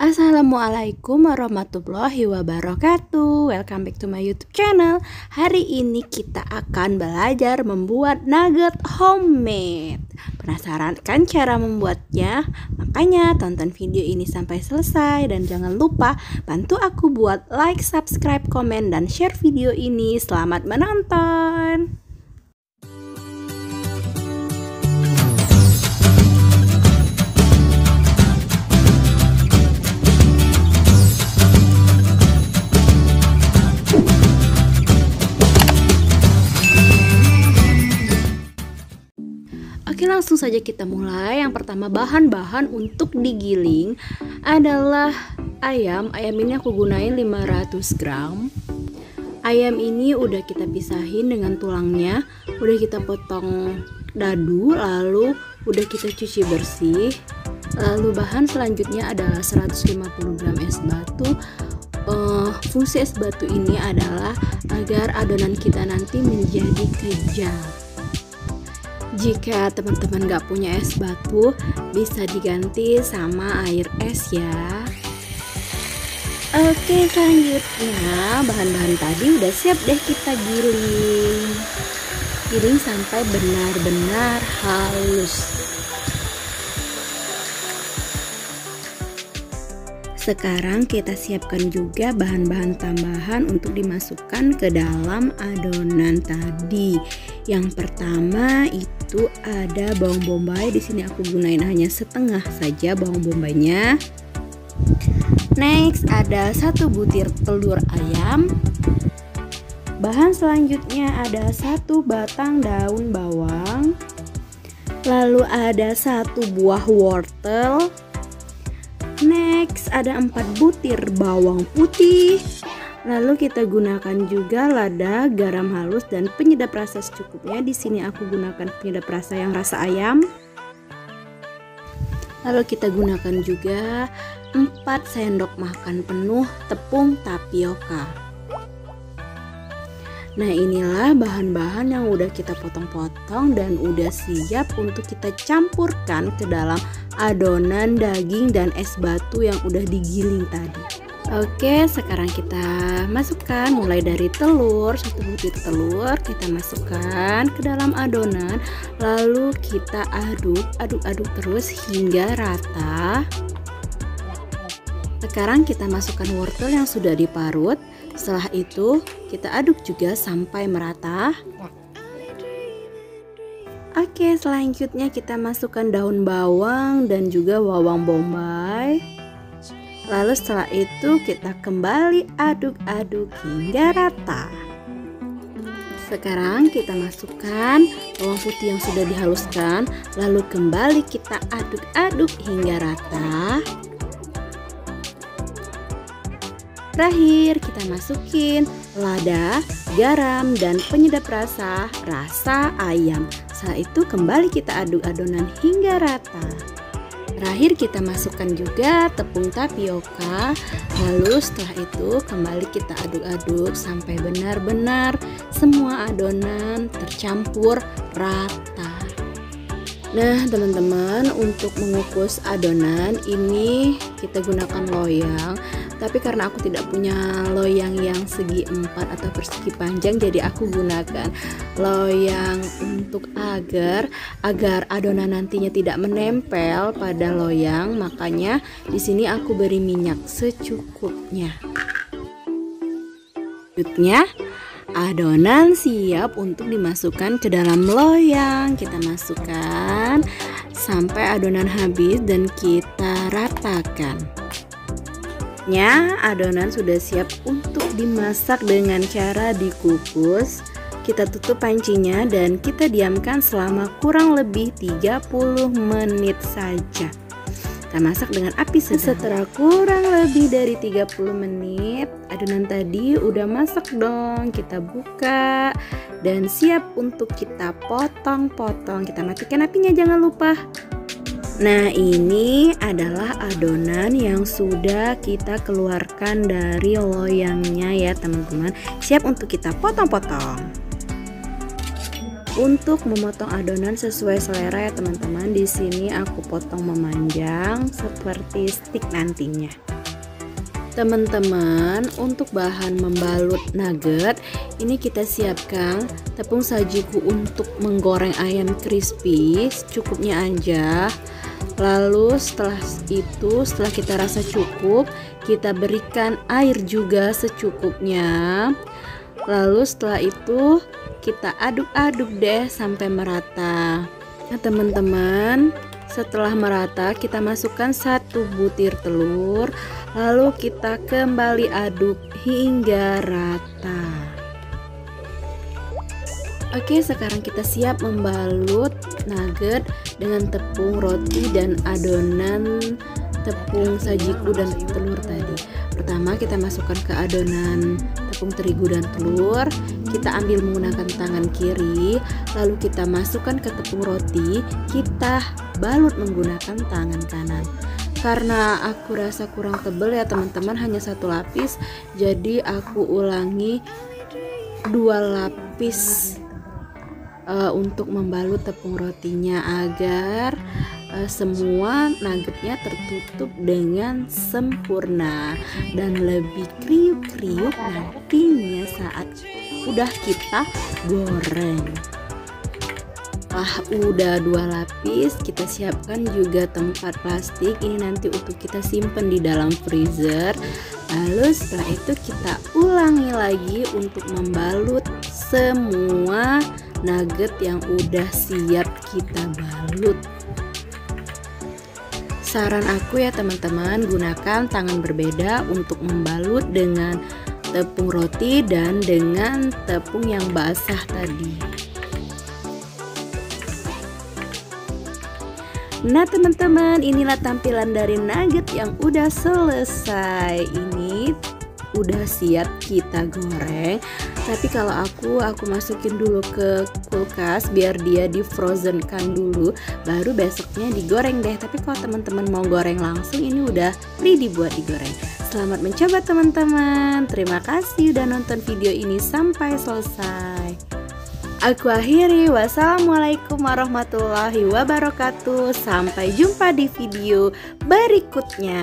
Assalamualaikum warahmatullahi wabarakatuh. Welcome back to my YouTube channel. Hari ini kita akan belajar membuat nugget homemade. Penasaran kan cara membuatnya? Makanya tonton video ini sampai selesai. Dan jangan lupa bantu aku buat like, subscribe, komen, dan share video ini. Selamat menonton. Oke, langsung saja kita mulai. Yang pertama, bahan-bahan untuk digiling adalah ayam. Ayam ini aku gunain 500 gram. Ayam ini udah kita pisahin dengan tulangnya, udah kita potong dadu, lalu udah kita cuci bersih. Lalu bahan selanjutnya adalah 150 gram es batu. Fungsi es batu ini adalah agar adonan kita nanti menjadi kejam. Jika teman-teman gak punya es batu, bisa diganti sama air es ya. Oke, selanjutnya bahan-bahan tadi udah siap deh kita giling. Giling sampai benar-benar halus. Sekarang kita siapkan juga bahan-bahan tambahan untuk dimasukkan ke dalam adonan tadi. Yang pertama itu ada bawang bombay. Di sini aku gunain hanya setengah saja bawang bombaynya. Next ada 1 butir telur ayam. Bahan selanjutnya ada 1 batang daun bawang. Lalu ada 1 buah wortel. Next ada 4 butir bawang putih. Lalu kita gunakan juga lada, garam halus, dan penyedap rasa secukupnya. Di sini aku gunakan penyedap rasa yang rasa ayam. Lalu kita gunakan juga 4 sendok makan penuh tepung tapioka. Nah, inilah bahan-bahan yang udah kita potong-potong dan udah siap untuk kita campurkan ke dalam adonan daging dan es batu yang udah digiling tadi. Oke, sekarang kita masukkan mulai dari telur, 1 butir telur kita masukkan ke dalam adonan, lalu kita aduk terus hingga rata. Sekarang kita masukkan wortel yang sudah diparut. Setelah itu kita aduk juga sampai merata. Oke, selanjutnya kita masukkan daun bawang dan juga bawang bombay. Lalu setelah itu kita kembali aduk-aduk hingga rata. Sekarang kita masukkan bawang putih yang sudah dihaluskan, lalu kembali kita aduk-aduk hingga rata. Terakhir kita masukin lada, garam, dan penyedap rasa ayam. Setelah itu kembali kita aduk adonan hingga rata. Terakhir kita masukkan juga tepung tapioka. Lalu setelah itu kembali kita aduk-aduk sampai benar-benar semua adonan tercampur rata. Nah teman-teman, untuk mengukus adonan ini kita gunakan loyang. Tapi karena aku tidak punya loyang yang segi 4 atau persegi panjang, jadi aku gunakan loyang untuk agar adonan nantinya tidak menempel pada loyang. Makanya di sini aku beri minyak secukupnya. Selanjutnya adonan siap untuk dimasukkan ke dalam loyang. Kita masukkan sampai adonan habis dan kita ratakan. Adonan sudah siap untuk dimasak dengan cara dikukus. Kita tutup pancinya dan kita diamkan selama kurang lebih 30 menit saja. Kita masak dengan api sedang. Setelah kurang lebih dari 30 menit, adonan tadi udah masak dong. Kita buka dan siap untuk kita potong-potong. Kita matikan apinya jangan lupa. Nah, ini adalah adonan yang sudah kita keluarkan dari loyangnya ya teman-teman. Siap untuk kita potong-potong. Untuk memotong adonan sesuai selera ya teman-teman. Di sini aku potong memanjang seperti stik nantinya. Teman-teman, untuk bahan membalut nugget ini kita siapkan tepung sajiku untuk menggoreng ayam crispy secukupnya aja. Lalu setelah kita rasa cukup, kita berikan air juga secukupnya. Lalu setelah itu kita aduk-aduk deh sampai merata. Nah teman-teman, setelah merata kita masukkan 1 butir telur, lalu kita kembali aduk hingga rata. Oke, sekarang kita siap membalut nugget dengan tepung roti dan adonan tepung sajiku dan telur tadi. Pertama kita masukkan ke adonan tepung terigu dan telur, kita ambil menggunakan tangan kiri, lalu kita masukkan ke tepung roti, kita balut menggunakan tangan kanan. Karena aku rasa kurang tebal ya teman-teman, hanya 1 lapis, jadi aku ulangi 2 lapis untuk membalut tepung rotinya agar semua nuggetnya tertutup dengan sempurna dan lebih kriuk-kriuk nantinya saat udah kita goreng. Udah 2 lapis, kita siapkan juga tempat plastik ini nanti untuk kita simpan di dalam freezer. Lalu setelah itu kita ulangi lagi untuk membalut semua nugget yang udah siap kita balut. Saran aku ya teman-teman, gunakan tangan berbeda untuk membalut dengan tepung roti dan dengan tepung yang basah tadi. Nah teman-teman, inilah tampilan dari nugget yang udah selesai. Ini udah siap kita goreng. Tapi kalau aku masukin dulu ke kulkas biar dia di frozen kan dulu, baru besoknya digoreng deh. Tapi kalau teman-teman mau goreng langsung, ini udah ready buat digoreng. Selamat mencoba teman-teman. Terima kasih udah nonton video ini sampai selesai. Aku akhiri, wassalamualaikum warahmatullahi wabarakatuh. Sampai jumpa di video berikutnya.